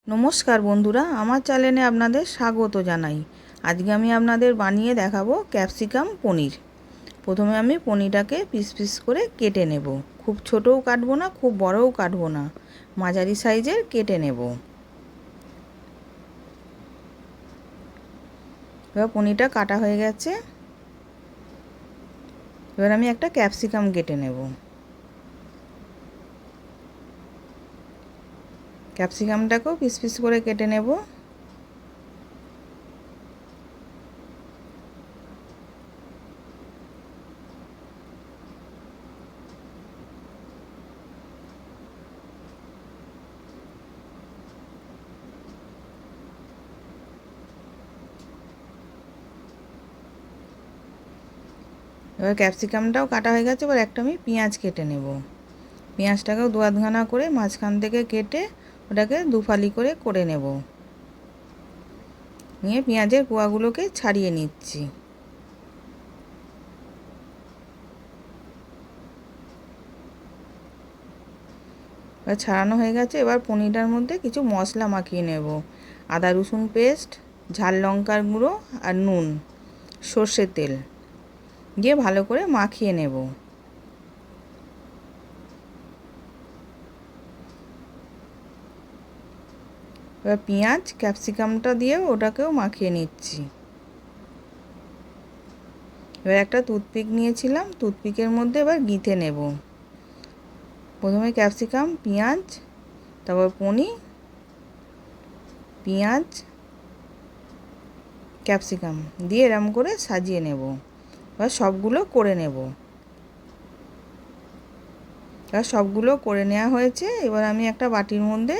নমস্কার বন্ধুরা, আমার চ্যানেলে আপনাদের স্বাগত জানাই। আজকে আমি আপনাদের বানিয়ে দেখাবো ক্যাপসিকাম পনির। প্রথমে আমি পনিরটাকে পিস পিস করে কেটে নেব। খুব ছোটও কাটবো না, খুব বড়ও কাটবো না, মাঝারি সাইজের কেটে নেব। এবার পনিরটা কাটা হয়ে গেছে। এবার আমি একটা ক্যাপসিকাম কেটে নেব। ক্যাপসিকামটাকেও পিস পিস করে কেটে নেব। এবার ক্যাপসিকামটাও কাটা হয়ে গেছে। এবার একটা আমি পেঁয়াজ কেটে নেব। পেঁয়াজটাকেও দু আধখানা করে মাঝখান থেকে কেটে ওটাকে দুফালি করে করে নেব। নিয়ে পেঁয়াজের কোয়াগুলোকে ছাড়িয়ে নিচ্ছি। এবার ছাড়ানো হয়ে গেছে। এবার পনিরটার মধ্যে কিছু মশলা মাখিয়ে নেব। আদা রসুন পেস্ট, ঝাল লঙ্কার গুঁড়ো আর নুন, সর্ষের তেল দিয়ে ভালো করে মাখিয়ে নেব। এবার পেঁয়াজ ক্যাপসিকামটা দিয়ে ওটাকেও মাখিয়ে নিচ্ছি। এবার একটা টুথপিক নিয়েছিলাম, টুথপিকের মধ্যে এবার গিঁথে নেব। প্রথমে ক্যাপসিকাম, পেঁয়াজ, তারপর পনির, পেঁয়াজ, ক্যাপসিকাম দিয়ে এরম করে সাজিয়ে নেব। এবার সবগুলো করে নেব। এবার সবগুলো করে নেওয়া হয়েছে। এবার আমি একটা বাটির মধ্যে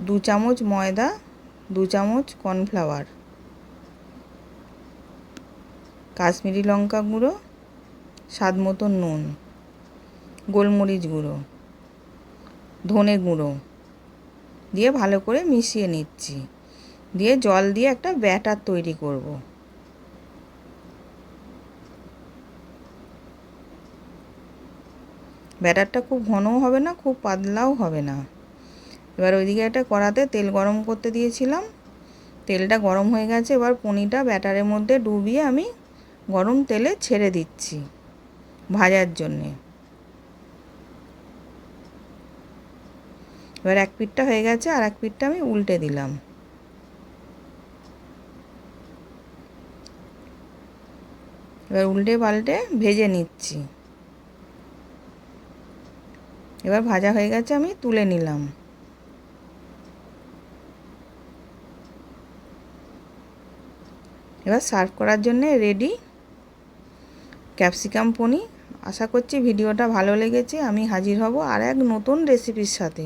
2 চামচ ময়দা, 2 চামচ কর্নফ্লাওয়ার, কাশ্মীরি লঙ্কা গুঁড়ো, স্বাদ মতো নুন, গোলমরিচ গুঁড়ো, ধনে গুঁড়ো দিয়ে ভালো করে মিশিয়ে নিচ্ছি। দিয়ে জল দিয়ে একটা ব্যাটার তৈরি করব। ব্যাটারটা খুব ঘনও হবে না, খুব পাতলাও হবে না। এবার ওইদিকে একটা কড়াতে তেল গরম করতে দিয়েছিলাম। তেলটা গরম হয়ে গেছে। এবার পনিরটা ব্যাটারের মধ্যে ডুবিয়ে আমি গরম তেলে ছেড়ে দিচ্ছি ভাজার জন্যে। এবার এক পিঠটা হয়ে গেছে, আর এক পিঠটা আমি উল্টে দিলাম। এবার উল্টে পাল্টে ভেজে নিচ্ছি। এবার ভাজা হয়ে গেছে, আমি তুলে নিলাম। এবার সার্ভ করার জন্য রেডি ক্যাপসিকাম পনির। আশা করছি ভিডিওটা ভালো লেগেছে। আমি হাজির হব আর এক নতুন রেসিপির সাথে।